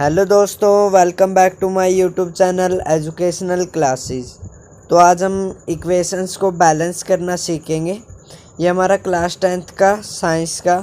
Hello दोस्तों, welcome back to my YouTube channel educational classes. तो आज हम इक्वेशंस को बैलेंस करना सीखेंगे। ये हमारा क्लास 10th का साइंस का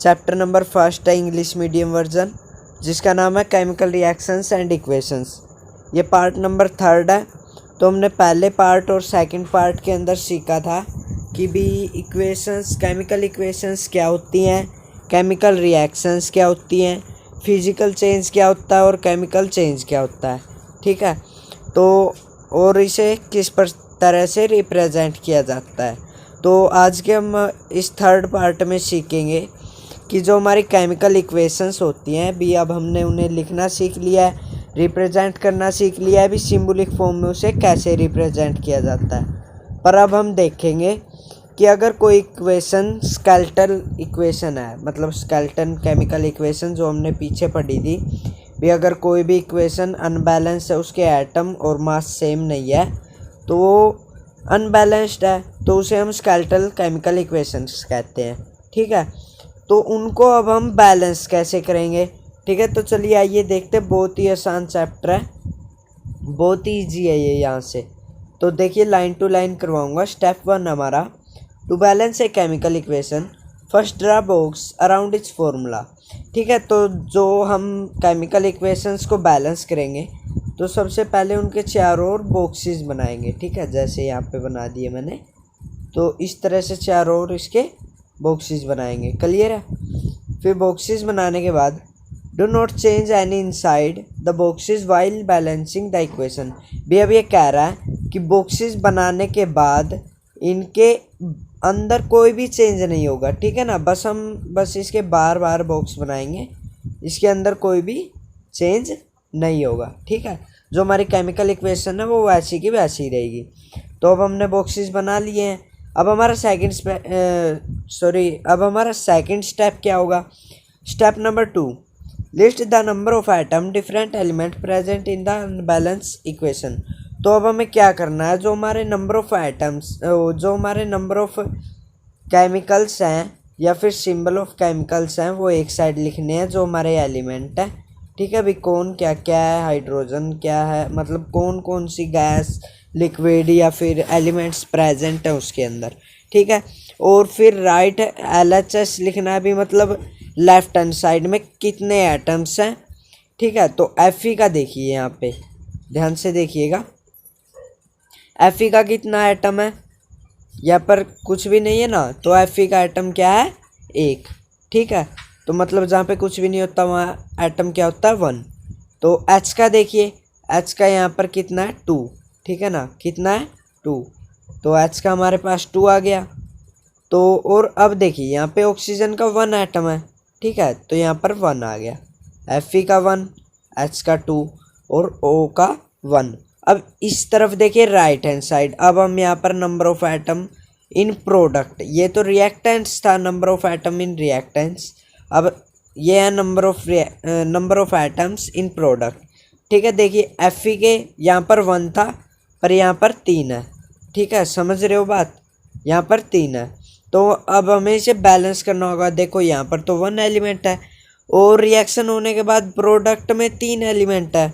चैप्टर नंबर फर्स्ट है, इंग्लिश मीडियम वर्जन, जिसका नाम है केमिकल रिएक्शंस एंड इक्वेशंस। ये पार्ट नंबर 3 है। तो हमने पहले पार्ट और सेकंड पार्ट के अंदर सीखा था कि भी इक्वेशंस, केमिकल इक्वेशंस क्या होती हैं, केमिकल रिएक्शंस क्या होती हैं, फिजिकल चेंज क्या होता है और केमिकल चेंज क्या होता है। ठीक है, तो और इसे किस तरह से रिप्रेजेंट किया जाता है। तो आज के हम इस थर्ड पार्ट में सीखेंगे कि जो हमारी केमिकल इक्वेशंस होती हैं भी, अब हमने उन्हें लिखना सीख लिया है, रिप्रेजेंट करना सीख लिया है भी, सिंबॉलिक फॉर्म में उसे कैसे रिप्रेजेंट किया जाता है। पर अब हम देखेंगे कि अगर कोई इक्वेशन स्केलेटल इक्वेशन है, मतलब स्केलेटन केमिकल इक्वेशन जो हमने पीछे पढ़ी थी भी, अगर कोई भी इक्वेशन अनबैलेंस है, उसके एटम और मास सेम नहीं है, तो वो अनबैलेंस्ड है, तो उसे हम स्केलेटल केमिकल इक्वेशंस कहते हैं। ठीक है, तो उनको अब हम बैलेंस कैसे करेंगे। ठीक है, तो चलिए आइए देखते हैं। बहुत ही आसान चैप्टर है, बहुत ही ईजी है ये यहाँ से। तो देखिए, लाइन टू लाइन करवाऊँगा। स्टेप 1 हमारा, to balance a chemical equation first draw box around its formula. ठीक है, तो जो हम केमिकल इक्वेशंस को बैलेंस करेंगे तो सबसे पहले उनके चारों ओर बॉक्सेस बनाएंगे। ठीक है, जैसे यहाँ पे बना दिए मैंने, तो इस तरह से चारों ओर इसके बॉक्सेस बनाएंगे। क्लियर है। फिर बॉक्सेस बनाने के बाद do not change any inside the boxes while balancing the equation. भी अब ये कह रहा है कि बॉक्सेस बनाने के बाद इनके अंदर कोई भी चेंज नहीं होगा। ठीक है ना, बस इसके बार बार बॉक्स बनाएंगे, इसके अंदर कोई भी चेंज नहीं होगा। ठीक है, जो हमारी केमिकल इक्वेशन है वो वैसी की वैसी रहेगी। तो अब हमने बॉक्सेस बना लिए हैं। अब हमारा सेकंड स्टेप क्या होगा। Step number 2, list the number of atom different element present in the unbalance equation. तो अब हमें क्या करना है, जो हमारे नंबर ऑफ एटम्स, जो हमारे नंबर ऑफ केमिकल्स हैं या फिर सिंबल ऑफ केमिकल्स हैं, वो एक साइड लिखने हैं जो हमारे एलिमेंट है। ठीक है, अभी कौन क्या क्या है, हाइड्रोजन क्या है, मतलब कौन कौन सी गैस, लिक्विड या फिर एलिमेंट्स प्रेजेंट है उसके अंदर। ठीक है, और फिर राइट LHS लिखना है भी, मतलब लेफ्ट हैंड साइड में कितने एटम्स हैं। ठीक है, तो Fe का देखिए, यहाँ पे ध्यान से देखिएगा, Fe का कितना एटम है, यहाँ पर कुछ भी नहीं है ना, तो Fe का एटम क्या है, 1। ठीक है, तो मतलब जहाँ पे कुछ भी नहीं होता वहाँ एटम क्या होता है, 1। तो H का देखिए, H का यहाँ पर कितना है, 2। ठीक है ना, कितना है, 2। तो H का हमारे पास 2 आ गया। तो और अब देखिए, यहाँ पे ऑक्सीजन का 1 एटम है। ठीक है, तो यहाँ पर 1 आ गया। Fe का 1, H का 2 और O का 1। अब इस तरफ देखिए राइट हैंड साइड, अब हम यहाँ पर number of atom in product, ये तो रिएक्टेंट्स था, number of atom in reactants. अब ये है number of atoms in product. ठीक है, देखिए Fe के यहाँ पर 1 था, पर यहाँ पर 3 है। ठीक है, समझ रहे हो बात, यहाँ पर 3 है। तो अब हमें इसे बैलेंस करना होगा। देखो यहाँ पर तो 1 एलिमेंट है और रिएक्शन होने के बाद प्रोडक्ट में 3 एलिमेंट है,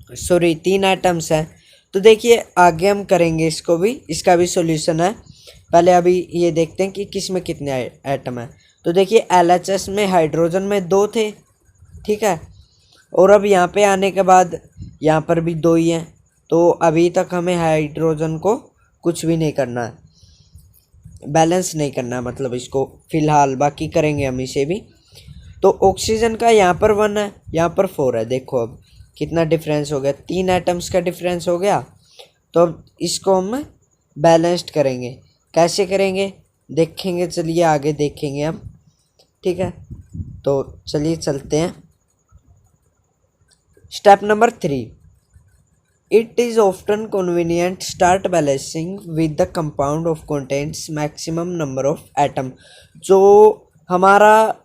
3 एटम्स हैं। तो देखिए आगे हम करेंगे इसको भी, इसका भी सॉल्यूशन है। पहले अभी ये देखते हैं कि किस में कितने एटम हैं। तो देखिए LHS में हाइड्रोजन में 2 थे। ठीक है, और अब यहाँ पे आने के बाद यहाँ पर भी 2 ही हैं। तो अभी तक हमें हाइड्रोजन को कुछ भी नहीं करना है, बैलेंस नहीं करना है, मतलब इसको फिलहाल, बाकी करेंगे हम इसे भी। तो ऑक्सीजन का यहाँ पर 1 है, यहाँ पर 4 है। देखो अब कितना डिफरेंस हो गया, 3 एटम्स का डिफरेंस हो गया। तो अब इसको हम बैलेंस्ड करेंगे। कैसे करेंगे देखेंगे, चलिए आगे देखेंगे हम। ठीक है, तो चलिए चलते हैं। Step number 3, it is often convenient start balancing with the compound of contents maximum number of atom. जो हमारा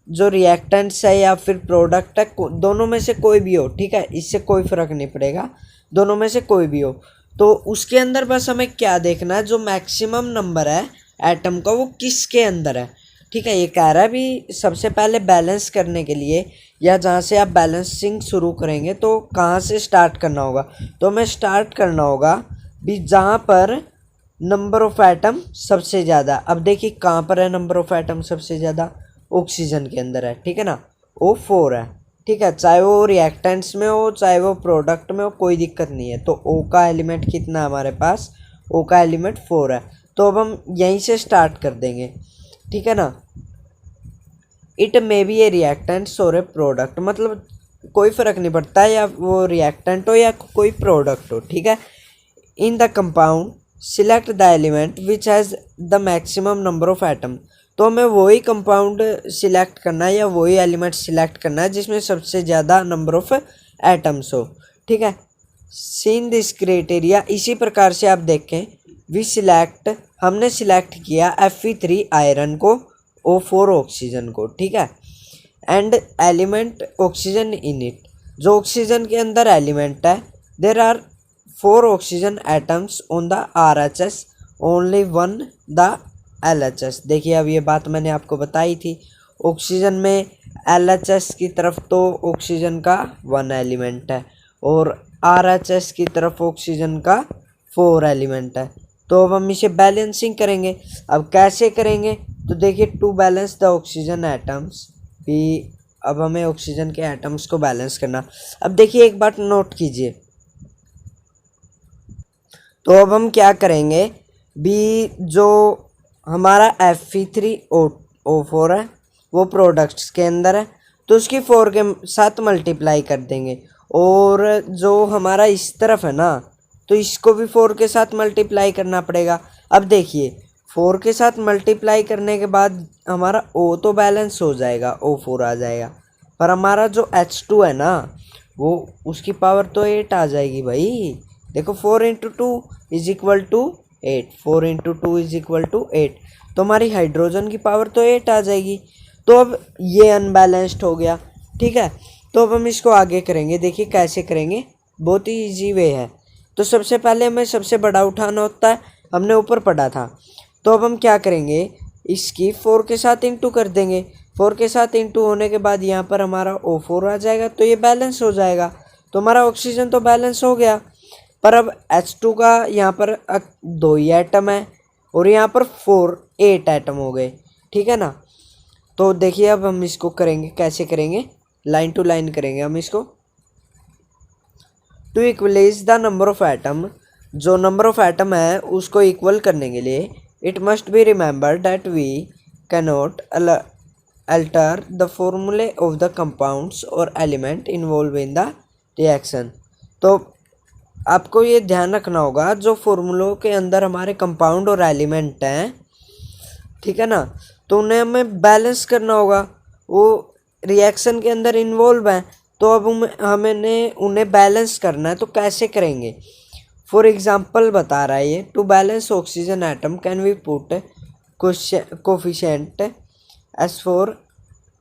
जो रिएक्टेंट्स है या फिर प्रोडक्ट है, दोनों में से कोई भी हो। ठीक है, इससे कोई फ़र्क नहीं पड़ेगा, दोनों में से कोई भी हो। तो उसके अंदर बस हमें क्या देखना है, जो मैक्सिमम नंबर है एटम का वो किसके अंदर है। ठीक है। ये कह रहा है भी सबसे पहले बैलेंस करने के लिए या जहाँ से आप बैलेंसिंग शुरू करेंगे तो कहाँ से स्टार्ट करना होगा, तो हमें स्टार्ट करना होगा भी जहाँ पर नंबर ऑफ एटम सबसे ज़्यादा। अब देखिए कहाँ पर है नंबर ऑफ एटम सबसे ज़्यादा, ऑक्सीजन के अंदर है, ठीक है ना, O4 है, ठीक है। चाहे वो रिएक्टेंट्स में हो चाहे वो प्रोडक्ट में हो, कोई दिक्कत नहीं है। तो O का एलिमेंट कितना है हमारे पास, O का एलिमेंट 4 है। तो अब हम यहीं से स्टार्ट कर देंगे, ठीक है ना। It may be A reactants और ए प्रोडक्ट, मतलब कोई फ़र्क नहीं पड़ता या वो रिएक्टेंट हो या कोई प्रोडक्ट हो, ठीक है। In the compound select the element which has the maximum number of atom. तो हमें वही कंपाउंड सिलेक्ट करना है या वही एलिमेंट सिलेक्ट करना है जिसमें सबसे ज़्यादा नंबर ऑफ एटम्स हो, ठीक है। सीन दिस क्राइटेरिया, इसी प्रकार से आप देखें, वी सिलेक्ट, हमने सिलेक्ट किया Fe3 आयरन को, O4 ऑक्सीजन को, ठीक है। And element oxygen in it, जो ऑक्सीजन के अंदर एलिमेंट है, there are 4 oxygen atoms on the RHS, only 1 the LHS। देखिए अब ये बात मैंने आपको बताई थी, ऑक्सीजन में LHS की तरफ तो ऑक्सीजन का 1 एलिमेंट है और RHS की तरफ ऑक्सीजन का 4 एलिमेंट है। तो अब हम इसे बैलेंसिंग करेंगे। अब कैसे करेंगे, तो देखिए to balance the oxygen atoms भी, अब हमें ऑक्सीजन के एटम्स को बैलेंस करना। अब देखिए एक बात नोट कीजिए, तो अब हम क्या करेंगे भी, जो हमारा Fe3O4 है वो प्रोडक्ट्स के अंदर है तो उसकी 4 के साथ मल्टीप्लाई कर देंगे, और जो हमारा इस तरफ है ना तो इसको भी 4 के साथ मल्टीप्लाई करना पड़ेगा। अब देखिए 4 के साथ मल्टीप्लाई करने के बाद हमारा O तो बैलेंस हो जाएगा, O4 आ जाएगा, पर हमारा जो H2 है ना वो उसकी पावर तो 8 आ जाएगी भाई। देखो 4 into 2 is equal to 8, 4 into 2 is equal to 8, तो हमारी हाइड्रोजन की पावर तो 8 आ जाएगी। तो अब ये अनबैलेंस्ड हो गया, ठीक है। तो अब हम इसको आगे करेंगे, देखिए कैसे करेंगे, बहुत ही ईजी वे है। तो सबसे पहले हमें सबसे बड़ा उठाना होता है, हमने ऊपर पढ़ा था। तो अब हम क्या करेंगे, इसकी 4 के साथ इंटू कर देंगे, 4 के साथ इंटू होने के बाद यहाँ पर हमारा O4 आ जाएगा, तो ये बैलेंस हो जाएगा। तो हमारा ऑक्सीजन तो बैलेंस हो गया, पर अब H2 का यहाँ पर 2 ही एटम है और यहाँ पर 8 एटम हो गए, ठीक है ना। तो देखिए अब हम इसको करेंगे, कैसे करेंगे, लाइन टू लाइन करेंगे हम इसको। To equalise the number of atom, जो नंबर ऑफ एटम है उसको इक्वल करने के लिए it must be remember that we cannot alter the formulae of the compounds और element involve in the reaction. तो आपको ये ध्यान रखना होगा, जो फॉर्मूलों के अंदर हमारे कंपाउंड और एलिमेंट हैं, ठीक है ना, तो उन्हें हमें बैलेंस करना होगा, वो रिएक्शन के अंदर इन्वॉल्व हैं, तो अब हमें उन्हें बैलेंस करना है। तो कैसे करेंगे, फॉर एग्जांपल बता रहा है ये, to balance oxygen atom can we put coefficient S4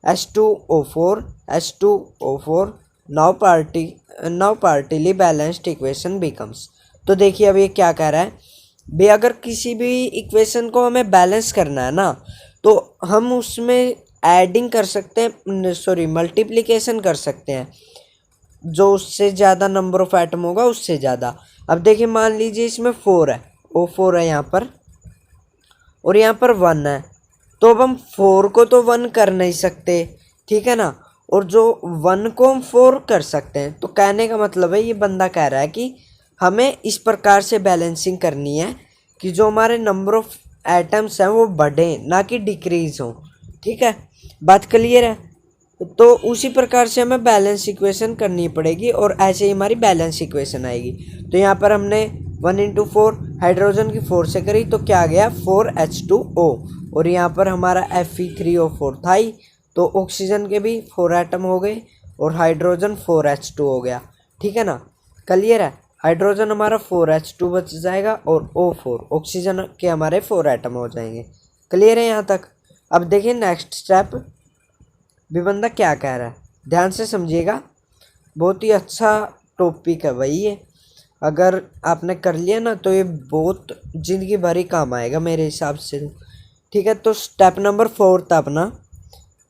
H2O4 H2O4 now partially balanced equation becomes. तो देखिए अब ये क्या कह रहा है भाई, अगर किसी भी इक्वेशन को हमें बैलेंस करना है ना तो हम उसमें एडिंग कर सकते हैं, सॉरी मल्टीप्लिकेशन कर सकते हैं, जो उससे ज़्यादा नंबर ऑफ एटम होगा उससे ज़्यादा। अब देखिए मान लीजिए इसमें 4 है, O4 है यहाँ पर और यहाँ पर 1 है, तो अब हम 4 को तो 1 कर नहीं सकते, ठीक है ना, और जो 1 को हम 4 कर सकते हैं। तो कहने का मतलब है, ये बंदा कह रहा है कि हमें इस प्रकार से बैलेंसिंग करनी है कि जो हमारे नंबर ऑफ एटम्स हैं वो बढ़े ना कि डिक्रीज हो, ठीक है, बात क्लियर है। तो उसी प्रकार से हमें बैलेंस इक्वेशन करनी पड़ेगी और ऐसे ही हमारी बैलेंस इक्वेशन आएगी। तो यहाँ पर हमने 1 इंटू 4 हाइड्रोजन की 4 से करी तो क्या आ गया 4H2O, और यहाँ पर हमारा Fe3O4 था ही, तो ऑक्सीजन के भी 4 एटम हो गए और हाइड्रोजन 4H2 हो गया, ठीक है ना, क्लियर है। हाइड्रोजन हमारा 4H2 बच जाएगा और O4 ऑक्सीजन के हमारे 4 एटम हो जाएंगे, क्लियर है यहाँ तक। अब देखिए नेक्स्ट स्टेप भी बंदा क्या कह रहा है, ध्यान से समझिएगा, बहुत ही अच्छा टॉपिक है भाई ये, अगर आपने कर लिया ना तो ये बहुत ज़िंदगी भर ही काम आएगा मेरे हिसाब से, ठीक है। तो स्टेप नंबर 4 था अपना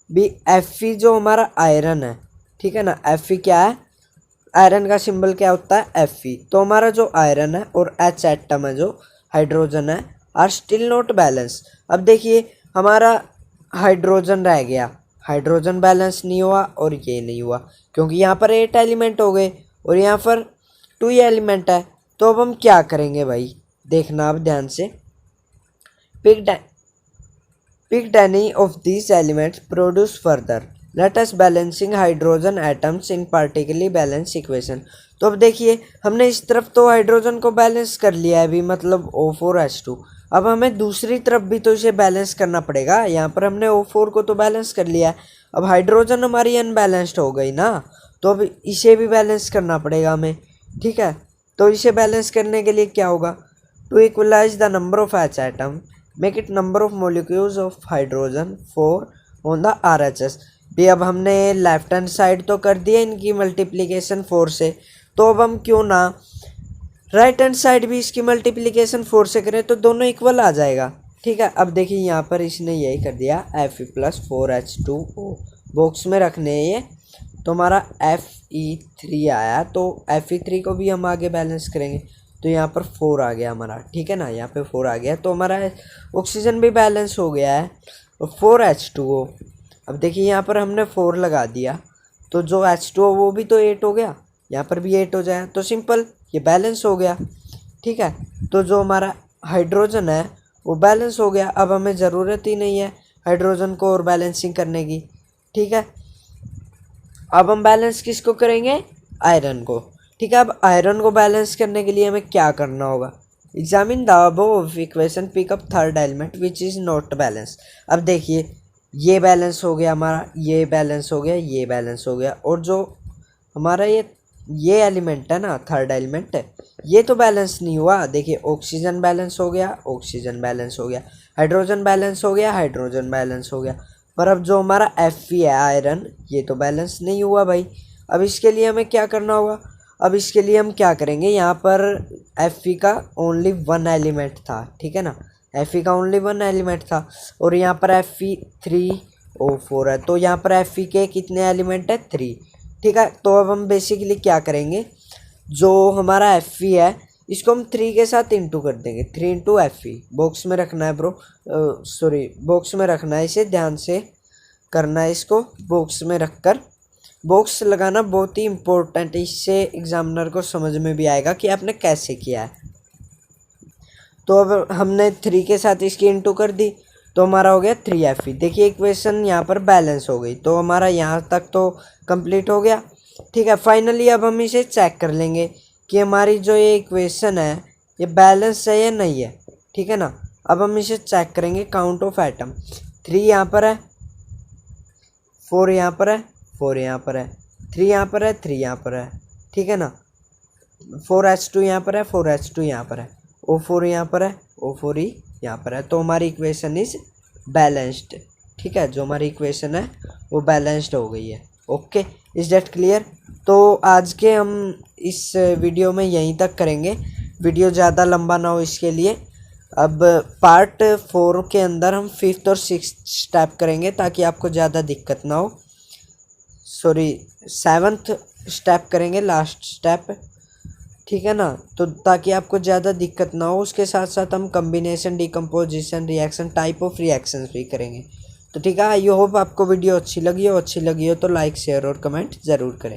भी Fe जो हमारा आयरन है, ठीक है ना, Fe क्या है, आयरन का सिंबल क्या होता है Fe। तो हमारा जो आयरन है और H एटम है जो हाइड्रोजन है आर स्टिल नॉट बैलेंस। अब देखिए हमारा हाइड्रोजन रह गया, हाइड्रोजन बैलेंस नहीं हुआ और ये नहीं हुआ क्योंकि यहाँ पर 8 एलिमेंट हो गए और यहाँ पर 2 एलिमेंट है। तो अब हम क्या करेंगे भाई, देखना अब ध्यान से। picked any of these elements produce further let us balancing hydrogen atoms in particularly balanced equation। तो अब देखिए हमने इस तरफ तो हाइड्रोजन को बैलेंस कर लिया है अभी, मतलब O4H2। अब हमें दूसरी तरफ भी तो इसे बैलेंस करना पड़ेगा। यहाँ पर हमने O4 को तो बैलेंस कर लिया है, अब हाइड्रोजन हमारी अनबैलेंस्ड हो गई ना, तो अब इसे भी बैलेंस करना पड़ेगा हमें, ठीक है। तो इसे बैलेंस करने के लिए क्या होगा, to equalise the number of H atom make it number of molecules of hydrogen 4 on the RHS। भी अब हमने लेफ्ट हैंड साइड तो कर दिया इनकी मल्टीप्लिकेशन 4 से, तो अब हम क्यों ना राइट हैंड साइड भी इसकी मल्टीप्लिकेशन 4 से करें, तो दोनों इक्वल आ जाएगा, ठीक है। अब देखिए यहाँ पर इसने यही कर दिया Fe+4H2O बॉक्स में रखने ये, तो हमारा Fe3 आया, तो Fe3 को भी हम आगे बैलेंस करेंगे, तो यहाँ पर 4 आ गया हमारा, ठीक है ना, यहाँ पे 4 आ गया, तो हमारा ऑक्सीजन भी बैलेंस हो गया है और 4H2O। अब देखिए यहाँ पर हमने 4 लगा दिया, तो जो H2O वो भी तो 8 हो गया, यहाँ पर भी 8 हो जाए, तो सिंपल ये बैलेंस हो गया, ठीक है। तो जो हमारा हाइड्रोजन है वो बैलेंस हो गया, अब हमें ज़रूरत ही नहीं है हाइड्रोजन को और बैलेंसिंग करने की, ठीक है। अब हम बैलेंस किसको करेंगे, आयरन को, ठीक है। अब आयरन को बैलेंस करने के लिए हमें क्या करना होगा, examine the above equation pick up third element which is not balance. अब देखिए ये बैलेंस हो गया हमारा, ये बैलेंस हो गया, ये बैलेंस हो गया, और जो हमारा ये एलिमेंट है ना, थर्ड एलिमेंट है, ये तो बैलेंस नहीं हुआ। देखिए ऑक्सीजन बैलेंस हो गया, ऑक्सीजन बैलेंस हो गया, हाइड्रोजन बैलेंस हो गया, हाइड्रोजन बैलेंस हो गया, पर अब जो हमारा Fe है आयरन, ये तो बैलेंस नहीं हुआ भाई। अब इसके लिए हमें क्या करना होगा, अब इसके लिए हम क्या करेंगे, यहाँ पर Fe का ओनली 1 एलिमेंट था, ठीक है ना, Fe का ओनली 1 एलिमेंट था, और यहाँ पर Fe3O4 है, तो यहाँ पर Fe के कितने एलिमेंट है, 3, ठीक है। तो अब हम बेसिकली क्या करेंगे, जो हमारा Fe है इसको हम 3 के साथ इंटू कर देंगे, 3 इंटू Fe बॉक्स में रखना है ब्रो, सॉरी बॉक्स में रखना है, इसे ध्यान से करना है, इसको बॉक्स में रखकर, बॉक्स लगाना बहुत ही इम्पोर्टेंट है, इससे एग्जामिनर को समझ में भी आएगा कि आपने कैसे किया है। तो अब हमने 3 के साथ इसकी इंटू कर दी, तो हमारा हो गया 3Fe। देखिए इक्वेशन यहाँ पर बैलेंस हो गई, तो हमारा यहाँ तक तो कंप्लीट हो गया, ठीक है। फाइनली अब हम इसे चेक कर लेंगे कि हमारी जो ये इक्वेशन है ये बैलेंस है या नहीं है, ठीक है ना। अब हम इसे चेक करेंगे, काउंट ऑफ एटम 3 यहाँ पर है, 4 यहाँ पर है, 4 यहाँ पर है, 3 यहाँ पर है, 3 यहाँ पर है, ठीक है ना, 4H2 यहाँ पर है, 4H2 यहाँ पर है, O4 यहाँ पर है, O4 ही यहाँ पर है, तो हमारी इक्वेशन इज बैलेंस्ड, ठीक है। जो हमारी इक्वेशन है वो बैलेंस्ड हो गई है, ओके, इज दैट क्लियर। तो आज के हम इस वीडियो में यहीं तक करेंगे, वीडियो ज़्यादा लंबा ना हो इसके लिए। अब पार्ट 4 के अंदर हम 5th और 6th स्टेप करेंगे ताकि आपको ज़्यादा दिक्कत ना हो, सॉरी 7th स्टेप करेंगे, लास्ट स्टेप, ठीक है ना, तो ताकि आपको ज़्यादा दिक्कत ना हो। उसके साथ साथ हम combination, decomposition, reaction, type of reactions भी करेंगे। तो ठीक है, आई होप आपको वीडियो अच्छी लगी हो तो लाइक, शेयर और कमेंट ज़रूर करें।